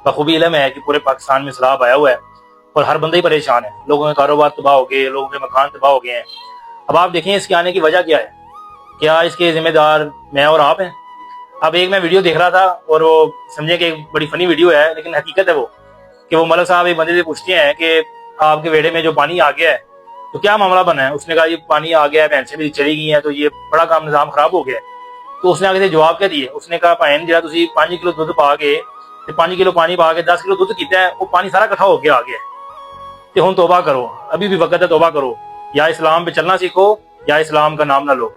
बखूबी इल्म है कि पूरे पाकिस्तान में सैलाब आया हुआ है और हर बंदा ही परेशान है। लोगों के कारोबार तबाह हो गए, लोगों के मकान तबाह हो गए हैं। अब आप देखें इसके आने की वजह क्या है। क्या इसके जिम्मेदार मैं और आप हैं? अब एक मैं वीडियो देख रहा था और वो समझे कि एक बड़ी फनी वीडियो है, लेकिन हकीकत है वो कि वो मलक साहब एक बंदे से पूछते हैं कि आपके वेड़े में जो पानी आ गया है तो क्या मामला बना है। उसने कहा ये पानी आ गया है, भैंसें भी चली गई हैं, तो ये बड़ा काम निजाम खराब हो गया है। तो उसने आगे से जवाब क्या दिए, उसने कहा भैन जरा तुम 5 किलो दुध पा के 5 किलो पानी पा के 10 किलो दुध किया है, वो पानी सारा इकट्ठा होके आ गया है। तो हुण तौबा करो, अभी भी वक्त है, तौबा करो। या इस्लाम पे चलना सीखो या इस्लाम का नाम ना लो।